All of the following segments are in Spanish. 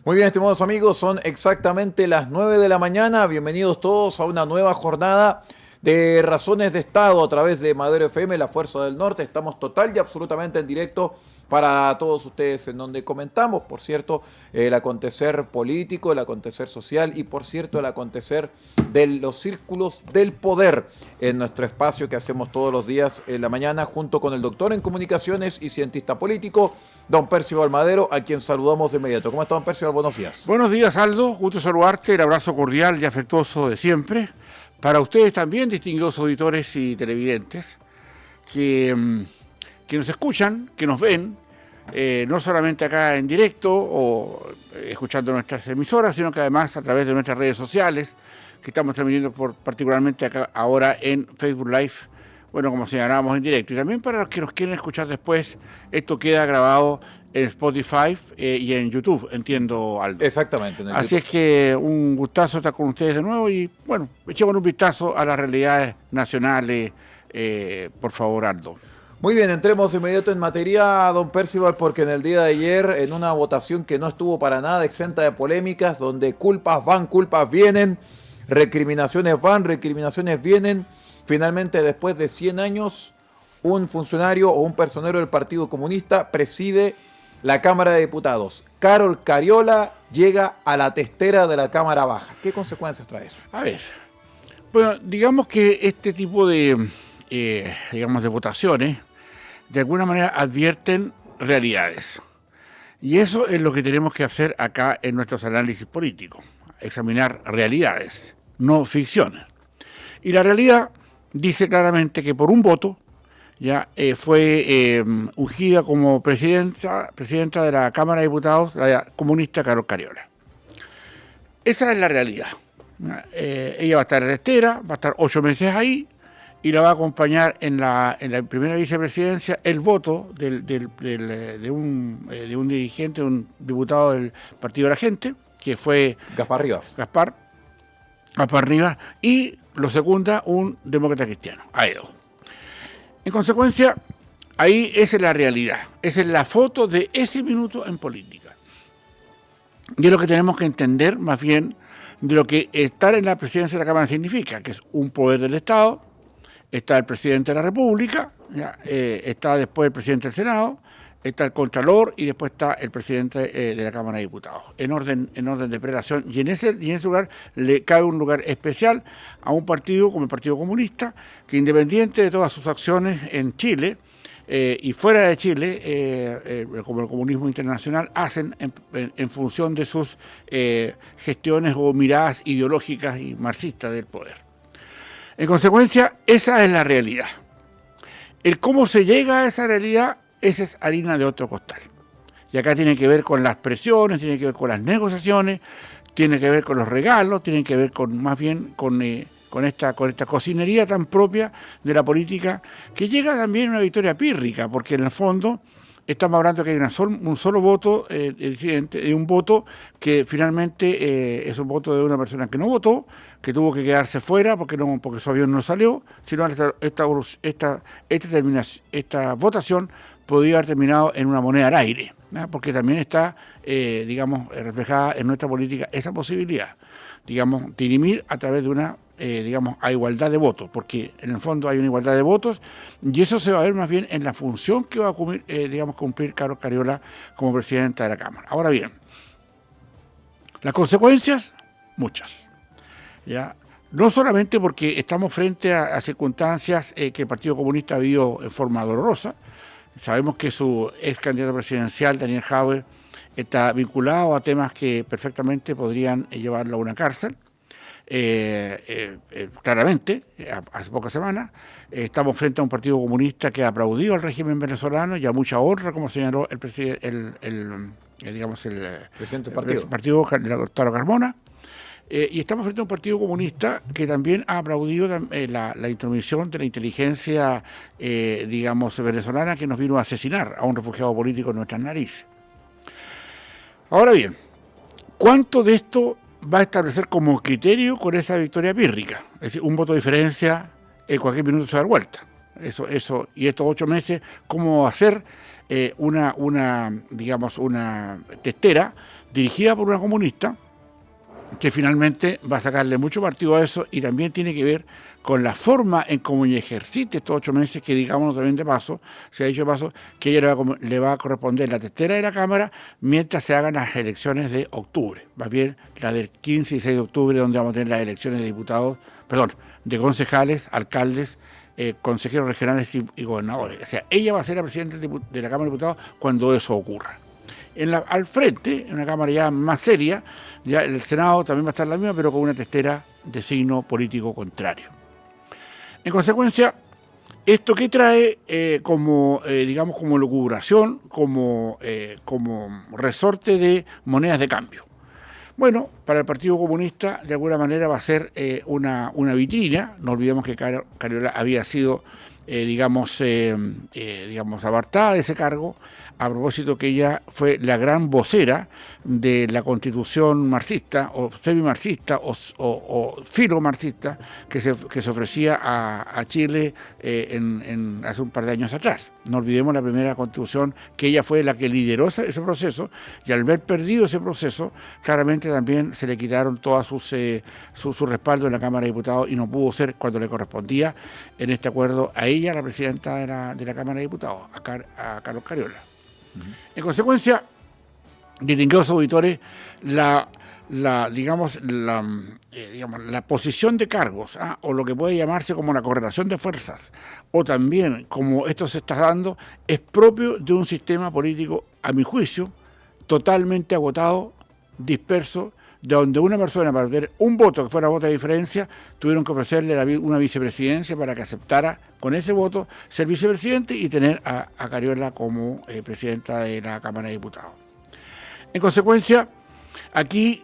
Muy bien, estimados amigos, son exactamente las 9 de la mañana. Bienvenidos todos a una nueva jornada de Razones de Estado a través de Madero FM, La Fuerza del Norte. Estamos total y absolutamente en directo para todos ustedes, en donde comentamos, por cierto, el acontecer político, el acontecer social y, por cierto, el acontecer de los círculos del poder en nuestro espacio que hacemos todos los días en la mañana junto con el doctor en comunicaciones y cientista político, don Percival Madero, a quien saludamos de inmediato. ¿Cómo está, don Percival? Buenos días. Buenos días, Aldo. Gusto saludarte. El abrazo cordial y afectuoso de siempre. Para ustedes también, distinguidos auditores y televidentes, que nos escuchan, que nos ven, no solamente acá en directo o escuchando nuestras emisoras, sino que además a través de nuestras redes sociales, que estamos transmitiendo particularmente acá ahora en Facebook Live, bueno, como señalábamos, en directo. Y también para los que nos quieren escuchar después, esto queda grabado en Spotify y en YouTube, entiendo, Aldo. Exactamente. En el Así YouTube. es que un gustazo estar con ustedes de nuevo y, bueno, echemos un vistazo a las realidades nacionales, por favor, Aldo. Muy bien, entremos de inmediato en materia, don Percival, porque en el día de ayer, en una votación que no estuvo para nada exenta de polémicas, donde culpas van, culpas vienen, recriminaciones van, recriminaciones vienen, finalmente después de 100 años, un funcionario o un personero del Partido Comunista preside la Cámara de Diputados. Carol Cariola llega a la testera de la Cámara Baja. ¿Qué consecuencias trae eso? A ver, bueno, digamos que este tipo de, de votaciones, de alguna manera advierten realidades. Y eso es lo que tenemos que hacer acá en nuestros análisis políticos, examinar realidades, no ficciones. Y la realidad dice claramente que por un voto ya fue ungida como presidenta de la Cámara de Diputados la comunista Carol Cariola. Esa es la realidad. Ella va a estar en la estera, va a estar 8 meses ahí y la va a acompañar en la primera vicepresidencia el voto de un dirigente, de un diputado del Partido de la Gente, que fue Gaspar Rivas. Gaspar Rivas, y lo secunda un demócrata cristiano, Aedo. En consecuencia, ahí esa es la realidad, esa es la foto de ese minuto en política. Y es lo que tenemos que entender más bien de lo que estar en la presidencia de la Cámara significa, que es un poder del Estado, está el presidente de la República, está después el presidente del Senado, está el Contralor y después está el presidente de la Cámara de Diputados, en orden de prelación. Y en ese lugar le cabe un lugar especial a un partido como el Partido Comunista, que independiente de todas sus acciones en Chile y fuera de Chile, como el comunismo internacional, hacen en función de sus gestiones o miradas ideológicas y marxistas del poder. En consecuencia, esa es la realidad. El cómo se llega a esa realidad, esa es harina de otro costal. Y acá tiene que ver con las presiones, tiene que ver con las negociaciones, tiene que ver con los regalos, tiene que ver con más bien con esta cocinería tan propia de la política, que llega también a una victoria pírrica, porque en el fondo estamos hablando que hay un solo voto, un voto que finalmente es un voto de una persona que no votó, que tuvo que quedarse fuera porque su avión no salió, sino esta votación podría haber terminado en una moneda al aire, ¿no? Porque también está, reflejada en nuestra política esa posibilidad, dirimir a través de una a igualdad de votos, porque en el fondo hay una igualdad de votos y eso se va a ver más bien en la función que va a cumplir Carol Cariola como presidenta de la Cámara. Ahora bien, las consecuencias, muchas. ¿Ya? No solamente porque estamos frente a circunstancias que el Partido Comunista ha vivido en forma dolorosa. Sabemos que su ex candidato presidencial, Daniel Jadwe, está vinculado a temas que perfectamente podrían llevarlo a una cárcel. Claramente, hace pocas semanas, estamos frente a un Partido Comunista que ha aplaudido al régimen venezolano y a mucha honra, como señaló el presidente del partido, el doctor Carmona. Y estamos frente a un Partido Comunista que también ha aplaudido la intromisión de la inteligencia, venezolana, que nos vino a asesinar a un refugiado político en nuestras narices. Ahora bien, ¿cuánto de esto va a establecer como criterio con esa victoria pírrica? Es decir, un voto de diferencia en cualquier minuto se da vuelta. Eso, y estos 8 meses, cómo hacer digamos, una testera dirigida por una comunista que finalmente va a sacarle mucho partido a eso, y también tiene que ver con la forma en cómo ella ejercite estos 8 meses, que digamos también de paso, se ha dicho de paso, que ella le va a corresponder la testera de la Cámara mientras se hagan las elecciones de octubre, más bien la del 15 y 6 de octubre, donde vamos a tener las elecciones de diputados, perdón, de concejales, alcaldes, consejeros regionales y gobernadores. O sea, ella va a ser la presidenta de la Cámara de Diputados cuando eso ocurra. Al frente, en una Cámara ya más seria, ya el Senado también va a estar la misma, pero con una testera de signo político contrario. En consecuencia, ¿esto qué trae digamos, como lucubración, como resorte de monedas de cambio? Bueno, para el Partido Comunista, de alguna manera va a ser una vitrina. No olvidemos que Cariola había sido, digamos, apartada de ese cargo, a propósito que ella fue la gran vocera de la Constitución marxista, o semi-marxista, o filo-marxista, que se ofrecía a Chile hace un par de años atrás. No olvidemos la primera Constitución, que ella fue la que lideró ese proceso, y al haber perdido ese proceso, claramente también se le quitaron todas su respaldo en la Cámara de Diputados, y no pudo ser cuando le correspondía en este acuerdo a ella, la presidenta de la Cámara de Diputados, a Carlos Cariola. En consecuencia, distinguidos auditores, la posición de cargos, o lo que puede llamarse como la correlación de fuerzas, o también como esto se está dando, es propio de un sistema político, a mi juicio, totalmente agotado, disperso, de donde una persona, para tener un voto que fuera voto de diferencia, tuvieron que ofrecerle una vicepresidencia para que aceptara con ese voto ser vicepresidente y tener a Cariola como presidenta de la Cámara de Diputados. En consecuencia, aquí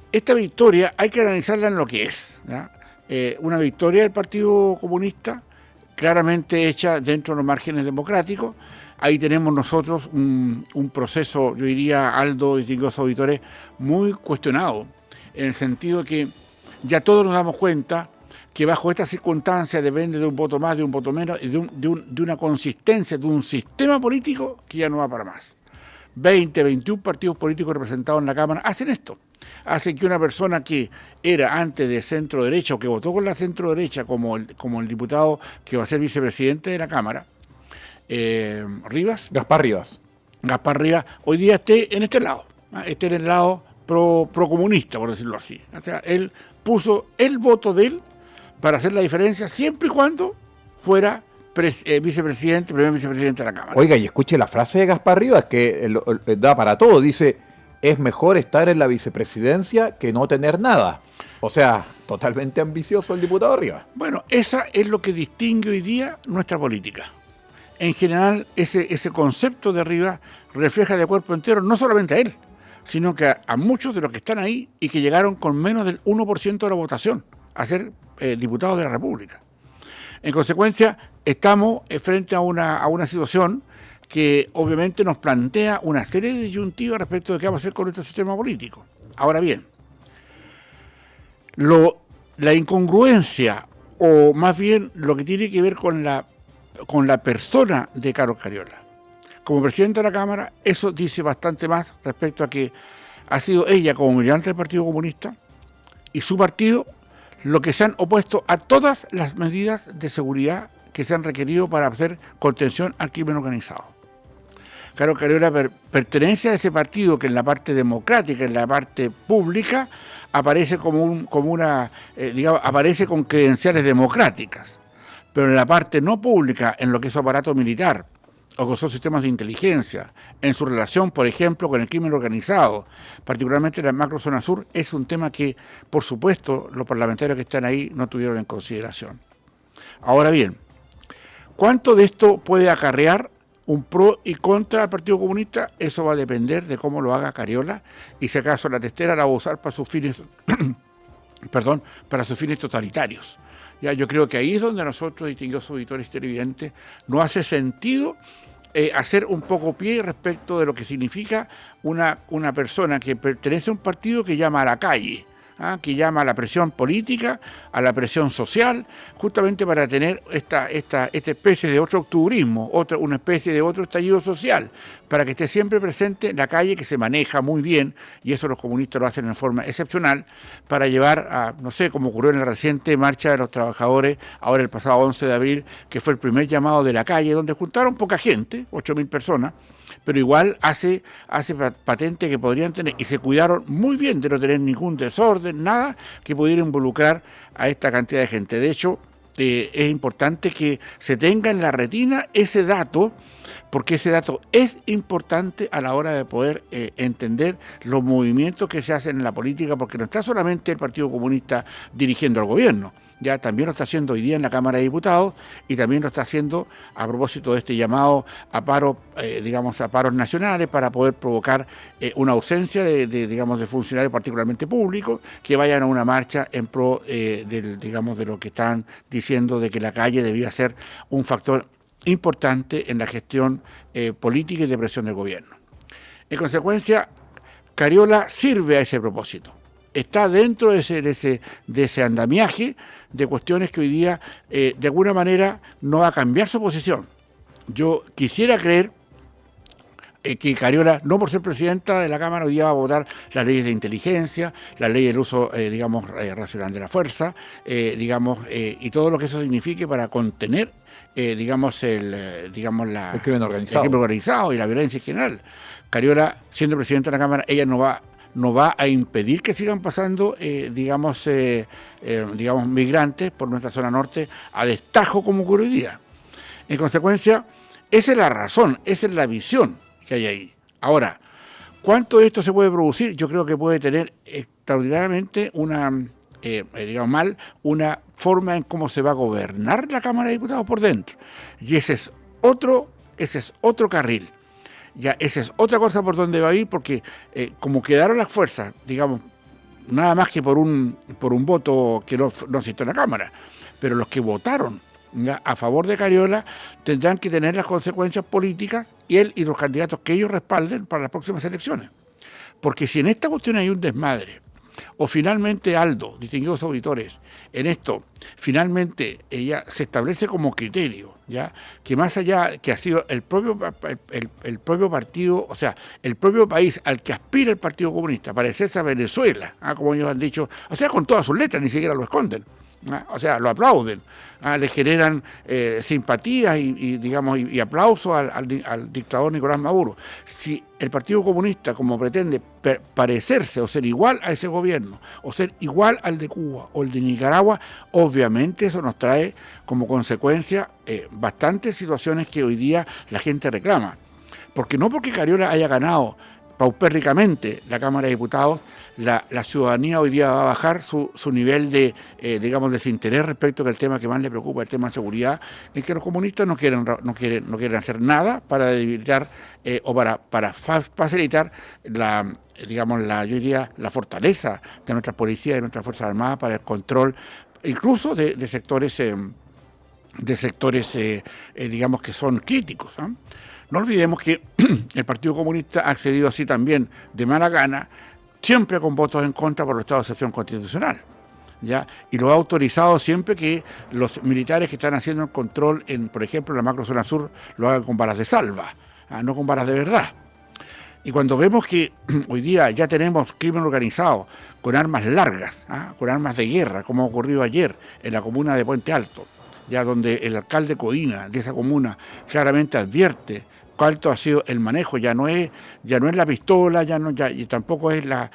esta victoria hay que analizarla en lo que es, ¿ya? Una victoria del Partido Comunista, claramente hecha dentro de los márgenes democráticos. Ahí tenemos nosotros un proceso, yo diría, Aldo, distinguidos auditores, muy cuestionado, en el sentido que ya todos nos damos cuenta que bajo estas circunstancias depende de un voto más, de un voto menos, y de una consistencia, de un sistema político que ya no va para más. 21 partidos políticos representados en la Cámara hacen esto. Hacen que una persona que era antes de centro derecha, o que votó con la centro derecha como el diputado que va a ser vicepresidente de la Cámara, Gaspar Rivas, hoy día esté en este lado, esté en el lado pro-comunista, por decirlo así. O sea, él puso el voto de él para hacer la diferencia, siempre y cuando fuera primer vicepresidente de la Cámara. Oiga, y escuche la frase de Gaspar Rivas, que da para todo. Dice, es mejor estar en la vicepresidencia que no tener nada. O sea, totalmente ambicioso el diputado Rivas. Bueno, esa es lo que distingue hoy día nuestra política. En general, ese concepto de Rivas refleja de cuerpo entero no solamente a él, sino que a muchos de los que están ahí y que llegaron con menos del 1% de la votación a ser diputados de la República. En consecuencia, estamos frente a una situación que obviamente nos plantea una serie de disyuntivas respecto de qué vamos a hacer con nuestro sistema político. Ahora bien, la incongruencia, o más bien lo que tiene que ver con la persona de Carlos Cariola como presidenta de la Cámara, eso dice bastante más respecto a que ha sido ella, como militante del Partido Comunista, y su partido, lo que se han opuesto a todas las medidas de seguridad que se han requerido para hacer contención al crimen organizado. Carlos Cariola pertenece a ese partido que en la parte democrática, en la parte pública, aparece aparece con credenciales democráticas, pero en la parte no pública, en lo que es su aparato militar, o con sus sistemas de inteligencia, en su relación, por ejemplo, con el crimen organizado, particularmente en la macrozona sur, es un tema que, por supuesto, los parlamentarios que están ahí no tuvieron en consideración. Ahora bien, ¿cuánto de esto puede acarrear un pro y contra del Partido Comunista? Eso va a depender de cómo lo haga Cariola, y si acaso la testera la va a usar para sus fines, para sus fines totalitarios. Ya, yo creo que ahí es donde nosotros, distinguidos auditores televidentes, no hace sentido hacer un poco pie respecto de lo que significa una persona que pertenece a un partido que llama a la calle, que llama a la presión política, a la presión social, justamente para tener esta especie de otro octubrismo, una especie de otro estallido social, para que esté siempre presente la calle, que se maneja muy bien, y eso los comunistas lo hacen en forma excepcional, para llevar a, no sé, como ocurrió en la reciente marcha de los trabajadores, ahora el pasado 11 de abril, que fue el primer llamado de la calle, donde juntaron poca gente, 8.000 personas, pero igual hace patente que podrían tener, y se cuidaron muy bien de no tener ningún desorden, nada que pudiera involucrar a esta cantidad de gente. De hecho, es importante que se tenga en la retina ese dato, porque ese dato es importante a la hora de poder entender los movimientos que se hacen en la política, porque no está solamente el Partido Comunista dirigiendo al gobierno, ya también lo está haciendo hoy día en la Cámara de Diputados, y también lo está haciendo a propósito de este llamado a paro, a paros nacionales, para poder provocar una ausencia de funcionarios particularmente públicos que vayan a una marcha en pro de lo que están diciendo, de que la calle debía ser un factor importante en la gestión política y de presión del gobierno. En consecuencia, Cariola sirve a ese propósito. Está dentro de ese andamiaje de cuestiones que hoy día, de alguna manera, no va a cambiar su posición. Yo quisiera creer que Cariola, no por ser presidenta de la Cámara, hoy día va a votar las leyes de inteligencia, la ley del uso, racional de la fuerza, y todo lo que eso signifique para contener, el crimen organizado y la violencia en general. Cariola, siendo presidenta de la Cámara, ella no va a impedir que sigan pasando, migrantes por nuestra zona norte a destajo como ocurre hoy día. En consecuencia, esa es la razón, esa es la visión que hay ahí. Ahora, ¿cuánto de esto se puede producir? Yo creo que puede tener extraordinariamente una forma en cómo se va a gobernar la Cámara de Diputados por dentro. Y ese es otro carril. Ya, esa es otra cosa por donde va a ir, porque como quedaron las fuerzas, nada más que por un voto que no asistió en la Cámara, pero los que votaron a favor de Cariola tendrán que tener las consecuencias políticas, y él y los candidatos que ellos respalden para las próximas elecciones. Porque si en esta cuestión hay un desmadre, o finalmente Aldo, distinguidos auditores, en esto finalmente ella se establece como criterio, ya que más allá que ha sido el propio partido, o sea, el propio país al que aspira el Partido Comunista, parecerse a Venezuela, como ellos han dicho, o sea, con todas sus letras, ni siquiera lo esconden, o sea, lo aplauden, le generan simpatías y aplausos al dictador Nicolás Maduro. Si el Partido Comunista, como pretende parecerse o ser igual a ese gobierno, o ser igual al de Cuba o el de Nicaragua, obviamente eso nos trae como consecuencia bastantes situaciones que hoy día la gente reclama. Porque no porque Cariola haya ganado paupérricamente la Cámara de Diputados, la ciudadanía hoy día va a bajar su nivel de desinterés respecto del tema que más le preocupa, el tema de seguridad, en que los comunistas no quieren hacer nada para debilitar o para facilitar la fortaleza de nuestras policías y de nuestras Fuerzas Armadas para el control incluso de sectores que son críticos, ¿no? No olvidemos que el Partido Comunista ha accedido así también de mala gana, siempre con votos en contra por el estado de excepción constitucional, ¿ya? Y lo ha autorizado siempre que los militares que están haciendo el control por ejemplo, en la macrozona sur, lo hagan con balas de salva, no con balas de verdad. Y cuando vemos que hoy día ya tenemos crimen organizado con armas largas, con armas de guerra, como ha ocurrido ayer en la comuna de Puente Alto, ya donde el alcalde Codina de esa comuna claramente advierte cuánto ha sido el manejo, ya no es la pistola, y tampoco es la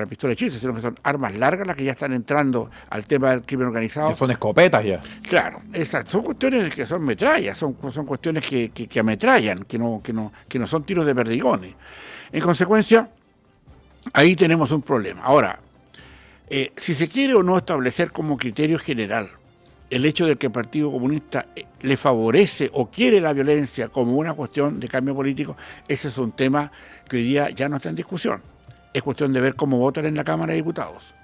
pistola de chiste, sino que son armas largas las que ya están entrando al tema del crimen organizado. Ya son escopetas ya. Claro, son cuestiones que son metrallas, son cuestiones que ametrallan, que no son tiros de perdigones. En consecuencia, ahí tenemos un problema. Ahora, si se quiere o no establecer como criterio general el hecho de que el Partido Comunista le favorece o quiere la violencia como una cuestión de cambio político, ese es un tema que hoy día ya no está en discusión. Es cuestión de ver cómo votan en la Cámara de Diputados.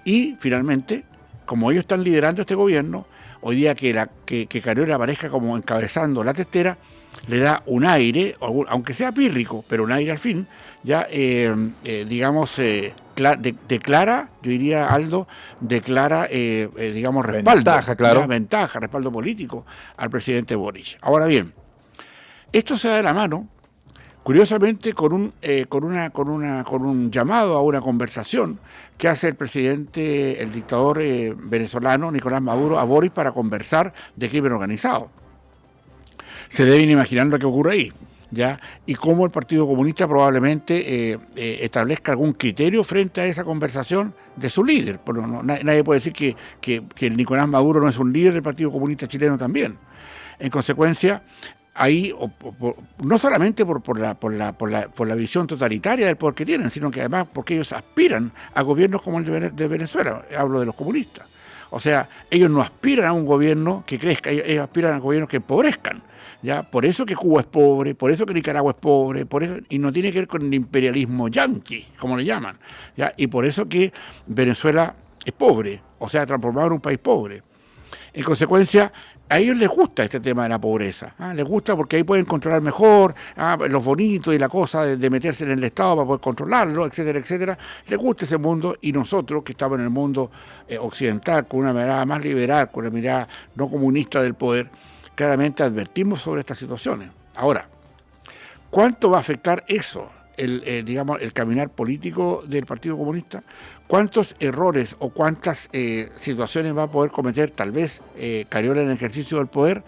Y finalmente, como ellos están liderando este gobierno, hoy día que Cariola aparezca como encabezando la testera, le da un aire, aunque sea pírrico, pero un aire al fin, ya, digamos, declara, yo diría, Aldo, declara, digamos, respaldo. Ventaja, claro. Ventaja, respaldo político al presidente Boric. Ahora bien, esto se da de la mano, curiosamente, con un llamado a una conversación que hace el presidente, el dictador venezolano Nicolás Maduro a Boric para conversar de crimen organizado. Se deben imaginar lo que ocurre ahí, ¿ya? Y cómo el Partido Comunista probablemente establezca algún criterio frente a esa conversación de su líder. Pero nadie puede decir que el Nicolás Maduro no es un líder del Partido Comunista chileno también. En consecuencia, ahí, no solamente por la visión totalitaria del poder que tienen, sino que además porque ellos aspiran a gobiernos como el de Venezuela, hablo de los comunistas. O sea, ellos no aspiran a un gobierno que crezca, ellos aspiran a gobiernos que empobrezcan. ¿Ya? Por eso que Cuba es pobre, por eso que Nicaragua es pobre, por eso, y no tiene que ver con el imperialismo yanqui, como le llaman, ¿ya? Y por eso que Venezuela es pobre, o sea, transformado en un país pobre. En consecuencia, a ellos les gusta este tema de la pobreza, ¿ah? Les gusta porque ahí pueden controlar mejor, los bonitos y la cosa de meterse en el Estado para poder controlarlo, etcétera, etcétera. Les gusta ese mundo, y nosotros que estamos en el mundo occidental, con una mirada más liberal, con una mirada no comunista del poder, claramente advertimos sobre estas situaciones. Ahora, ¿cuánto va a afectar eso, digamos, el caminar político del Partido Comunista? ¿Cuántos errores o cuántas situaciones va a poder cometer tal vez Cariola en el ejercicio del poder?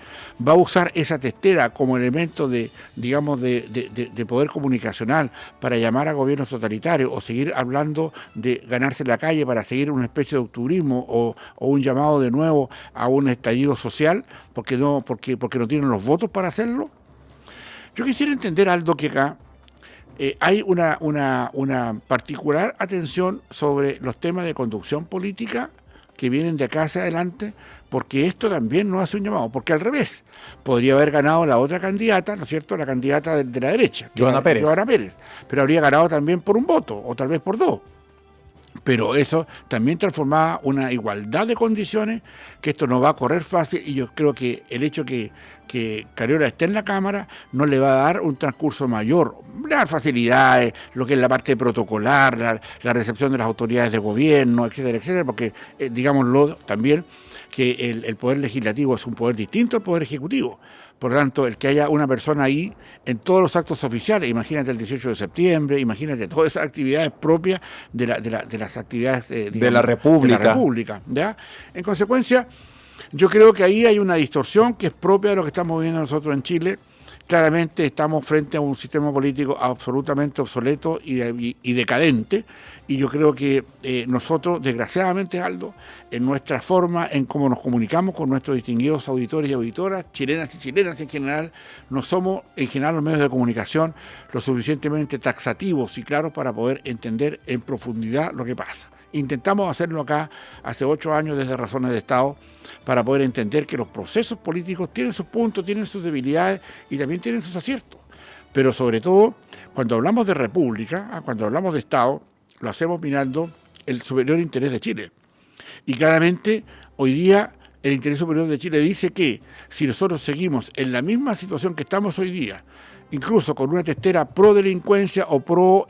¿Va a usar esa testera como elemento de, digamos, de poder comunicacional para llamar a gobiernos totalitarios, o seguir hablando de ganarse la calle para seguir una especie de octubrismo o un llamado de nuevo a un estallido social porque no tienen los votos para hacerlo? Yo quisiera entender, Aldo, que acá hay una particular atención sobre los temas de conducción política que vienen de acá hacia adelante, porque esto también nos hace un llamado, porque al revés, podría haber ganado la otra candidata, ¿no es cierto?, la candidata de la derecha, Johanna Pérez, pero habría ganado también por un voto, o tal vez por dos. Pero eso también transformaba una igualdad de condiciones, que esto no va a correr fácil, y yo creo que el hecho que Cariola esté en la Cámara no le va a dar un transcurso mayor, dar facilidades, lo que es la parte protocolar, la recepción de las autoridades de gobierno, etcétera, etcétera, porque digámoslo también, que el poder legislativo es un poder distinto al poder ejecutivo. Por lo tanto, el que haya una persona ahí en todos los actos oficiales, imagínate el 18 de septiembre, imagínate todas esas actividades propias de las actividades digamos, de la República, ¿ya? En consecuencia, yo creo que ahí hay una distorsión que es propia de lo que estamos viviendo nosotros en Chile. Claramente estamos frente a un sistema político absolutamente obsoleto y decadente, y yo creo que nosotros, desgraciadamente, Aldo, en nuestra forma, en cómo nos comunicamos con nuestros distinguidos auditores y auditoras, chilenas y chilenas en general, no somos en general los medios de comunicación lo suficientemente taxativos y claros para poder entender en profundidad lo que pasa. Intentamos hacerlo acá hace 8 años desde Razones de Estado, para poder entender que los procesos políticos tienen sus puntos, tienen sus debilidades y también tienen sus aciertos. Pero sobre todo, cuando hablamos de república, cuando hablamos de Estado, lo hacemos mirando el superior interés de Chile. Y claramente, hoy día, el interés superior de Chile dice que si nosotros seguimos en la misma situación que estamos hoy día, incluso con una testera pro delincuencia o pro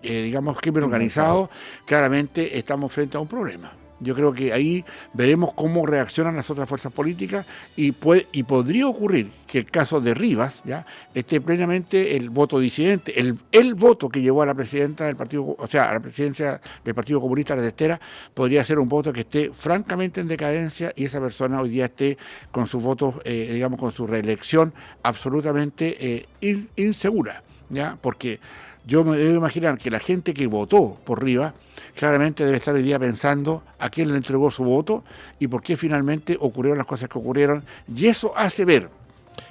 digamos, crimen organizado, claramente estamos frente a un problema. Yo creo que ahí veremos cómo reaccionan las otras fuerzas políticas, y podría ocurrir que el caso de Rivas ya esté plenamente el voto disidente, el voto que llevó a la presidenta del partido, o sea, a la presidencia del Partido Comunista, la testera, podría ser un voto que esté francamente en decadencia, y esa persona hoy día esté con sus votos, digamos, con su reelección absolutamente insegura, ¿ya? Porque yo me debo imaginar que la gente que votó por Rivas claramente debe estar hoy día pensando a quién le entregó su voto y por qué finalmente ocurrieron las cosas que ocurrieron, y eso hace ver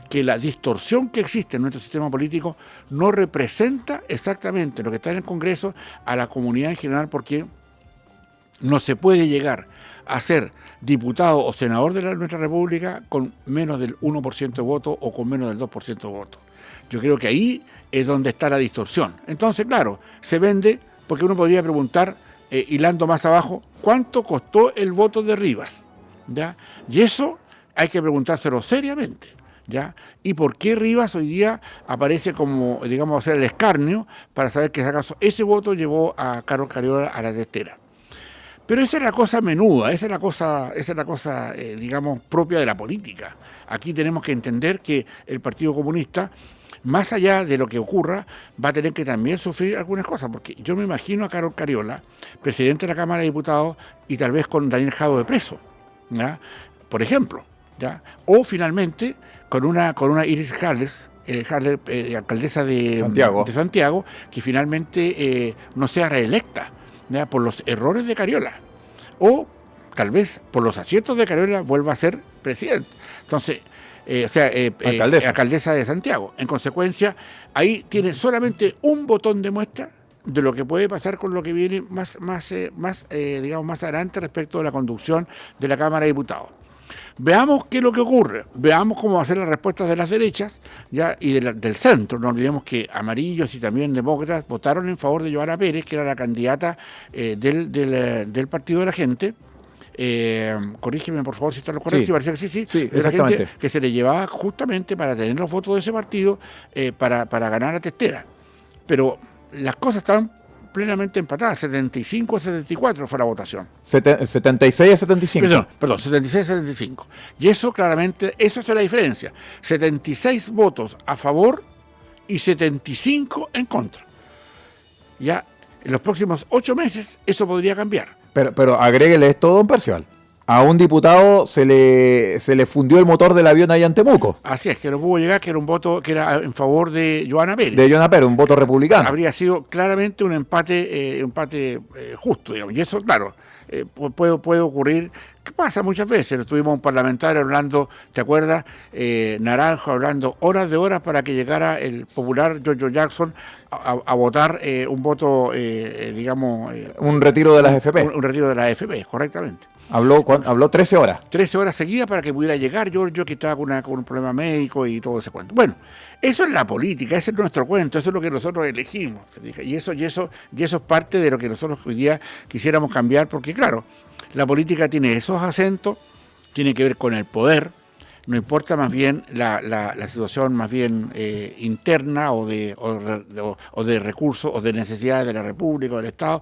que la distorsión que existe en nuestro sistema político no representa exactamente lo que está en el Congreso a la comunidad en general, porque no se puede llegar a ser diputado o senador de nuestra República con menos del 1% de voto o con menos del 2% de voto. Yo creo que ahí es donde está la distorsión. Entonces, claro, se vende, porque uno podría preguntar, hilando más abajo, ¿cuánto costó el voto de Rivas? ¿Ya? Y eso hay que preguntárselo seriamente. ¿ya? ¿Y por qué Rivas hoy día aparece como, digamos, hacer el escarnio para saber que, si acaso, ese voto llevó a Carlos Cariola a la testera? Pero esa es la cosa menuda, esa es la cosa digamos, propia de la política. Aquí tenemos que entender que el Partido Comunista, más allá de lo que ocurra, va a tener que también sufrir algunas cosas, porque yo me imagino a Carlos Cariola, presidente de la Cámara de Diputados, y tal vez con Daniel Jadot de preso, ¿ya? Por ejemplo, ¿ya? O finalmente con una Iris Harles, alcaldesa de Santiago, que finalmente no sea reelecta, ¿ya? Por los errores de Cariola, o tal vez por los aciertos de Cariola vuelva a ser presidente. Entonces, alcaldesa de Santiago. En consecuencia, ahí tiene solamente un botón de muestra de lo que puede pasar con lo que viene más adelante respecto de la conducción de la Cámara de Diputados. Veamos qué es lo que ocurre, veamos cómo va a ser las respuestas de las derechas, ¿ya? Y del centro. No olvidemos que amarillos y también demócratas votaron en favor de Johanna Pérez, que era la candidata del Partido de la Gente. Corrígeme por favor si está lo correcto, sí, parece que sí, exactamente. Gente que se le llevaba justamente para tener los votos de ese partido para ganar a testera. Pero las cosas están plenamente empatadas, 75 a 74 fue la votación. 76 a 75. Perdón, 76 a 75. Y eso claramente, eso es la diferencia. 76 votos a favor y 75 en contra. Ya en los próximos 8 meses eso podría cambiar. Pero agréguele esto, don Percival. A un diputado se le fundió el motor del avión allá en Temuco. Así es, que no pudo llegar, que era un voto que era en favor de Johanna Pérez. De Johanna Pérez, un voto republicano. Habría sido claramente un empate justo, digamos. Y eso, claro, puede ocurrir. ¿Qué pasa muchas veces? Tuvimos un parlamentario hablando, ¿te acuerdas? Naranjo hablando horas de horas para que llegara el popular George Jackson a votar un voto, un retiro de las FP. Un retiro de las FP, correctamente. Habló 13 horas. 13 horas seguidas para que pudiera llegar Giorgio, que estaba con un problema médico y todo ese cuento. Bueno, eso es la política, ese es nuestro cuento, eso es lo que nosotros elegimos. Y eso es parte de lo que nosotros hoy día quisiéramos cambiar, porque claro, la política tiene esos acentos, tiene que ver con el poder, no importa más bien la situación más bien interna o de recursos o de necesidades de la República o del Estado.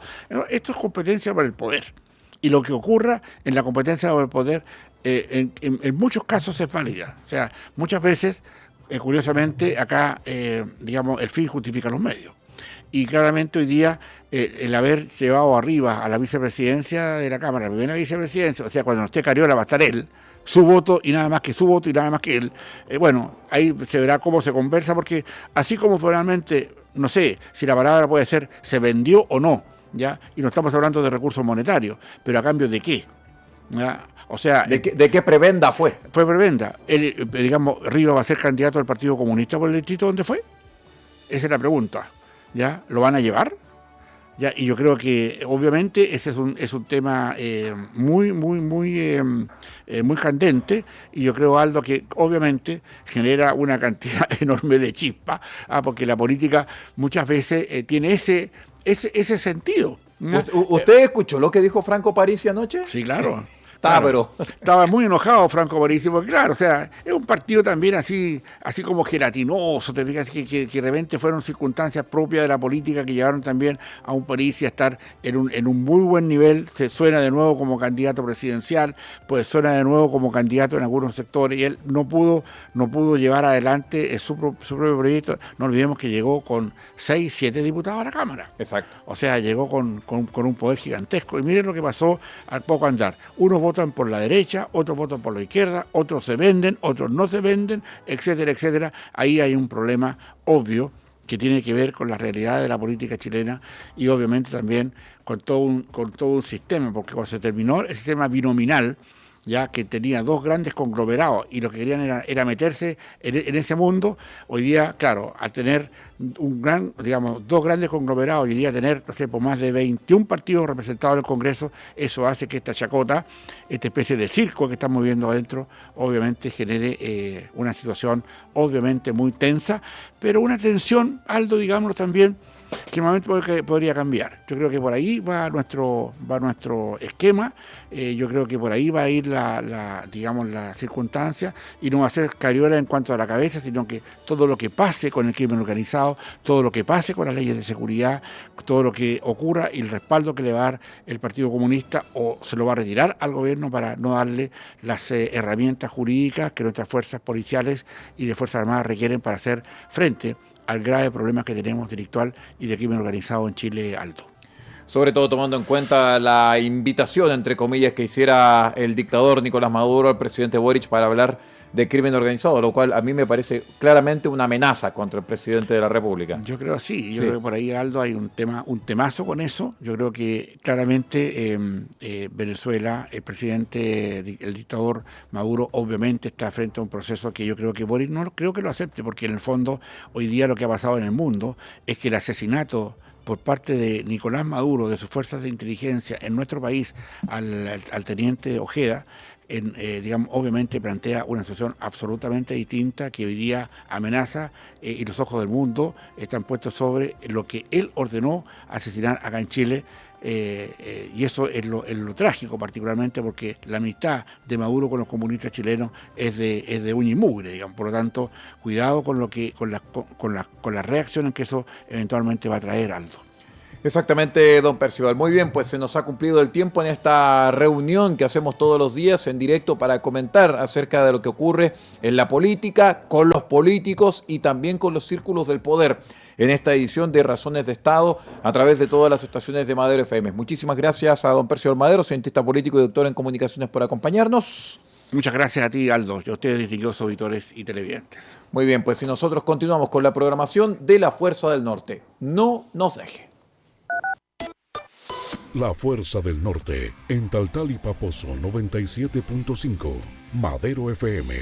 Esto es competencia para el poder. Y lo que ocurra en la competencia del poder, en muchos casos es válida. O sea, muchas veces, curiosamente, acá, el fin justifica los medios. Y claramente hoy día, el haber llevado arriba a la vicepresidencia de la Cámara, la primera vicepresidencia, o sea, cuando no esté Cariola va a estar él, su voto y nada más que su voto y nada más que él. Bueno, ahí se verá cómo se conversa, porque así como finalmente, no sé si la palabra puede ser se vendió o no, ¿ya? Y no estamos hablando de recursos monetarios, pero ¿a cambio de qué? ¿Ya? O sea, ¿De qué prebenda fue? Fue prebenda. Rivas va a ser candidato del Partido Comunista por el distrito donde fue. Esa es la pregunta. ¿Ya? ¿Lo van a llevar? ¿Ya? Y yo creo que obviamente ese es un tema muy candente, y yo creo, Aldo, que obviamente genera una cantidad enorme de chispa, porque la política muchas veces tiene ese sentido. ¿Usted escuchó lo que dijo Franco Parisi anoche? Sí, claro. Estaba muy enojado Franco Parisi, porque claro, o sea, es un partido también así como gelatinoso, te fijas que de repente fueron circunstancias propias de la política que llevaron también a un Parisi a estar en un muy buen nivel. Se suena de nuevo como candidato presidencial, pues suena de nuevo como candidato en algunos sectores, y él no pudo llevar adelante su propio proyecto. No olvidemos que llegó con 6, 7 diputados a la Cámara. Exacto. O sea, llegó con un poder gigantesco. Y miren lo que pasó al poco andar. Unos votan por la derecha, otros votan por la izquierda, otros se venden, otros no se venden, etcétera, etcétera. Ahí hay un problema obvio que tiene que ver con la realidad de la política chilena, y obviamente también con todo un sistema, porque cuando se terminó el sistema binominal, ya que tenía dos grandes conglomerados y lo que querían era meterse en ese mundo, hoy día, claro, al tener dos grandes conglomerados y hoy día tener, no sé, por más de 21 partidos representados en el Congreso, eso hace que esta chacota, esta especie de circo que estamos viendo adentro, obviamente genere una situación obviamente muy tensa, pero una tensión, Aldo, digámoslo también, que normalmente podría cambiar. Yo creo que por ahí va nuestro esquema, yo creo que por ahí va a ir digamos, la circunstancia, y no va a ser cariola en cuanto a la cabeza, sino que todo lo que pase con el crimen organizado, todo lo que pase con las leyes de seguridad, todo lo que ocurra y el respaldo que le va a dar el Partido Comunista, o se lo va a retirar al gobierno para no darle las herramientas jurídicas que nuestras fuerzas policiales y de Fuerzas Armadas requieren para hacer frente al grave problema que tenemos delictual y de crimen organizado en Chile alto. Sobre todo tomando en cuenta la invitación, entre comillas, que hiciera el dictador Nicolás Maduro al presidente Boric para hablar de crimen organizado, lo cual a mí me parece claramente una amenaza contra el presidente de la República. Yo creo sí, yo creo que por ahí, Aldo, hay un temazo con eso. Yo creo que claramente Venezuela, el presidente, el dictador Maduro, obviamente está frente a un proceso que yo creo que Boric no creo que lo acepte, porque en el fondo hoy día lo que ha pasado en el mundo es que el asesinato por parte de Nicolás Maduro, de sus fuerzas de inteligencia en nuestro país, al teniente Ojeda, digamos, obviamente plantea una situación absolutamente distinta que hoy día amenaza, y los ojos del mundo están puestos sobre lo que él ordenó asesinar acá en Chile. Y eso es lo trágico, particularmente porque la amistad de Maduro con los comunistas chilenos es de uña y mugre, digamos. Por lo tanto, cuidado con las reacciones que eso eventualmente va a traer, Aldo. Exactamente, don Percival. Muy bien, pues se nos ha cumplido el tiempo en esta reunión que hacemos todos los días en directo para comentar acerca de lo que ocurre en la política, con los políticos y también con los círculos del poder, en esta edición de Razones de Estado a través de todas las estaciones de Madero FM. Muchísimas gracias a don Percival Madero, cientista político y doctor en comunicaciones, por acompañarnos. Muchas gracias a ti, Aldo, y a ustedes, distinguidos auditores y televidentes. Muy bien, pues si nosotros continuamos con la programación de La Fuerza del Norte. No nos deje. La Fuerza del Norte, en Taltal y Paposo 97.5, Madero FM.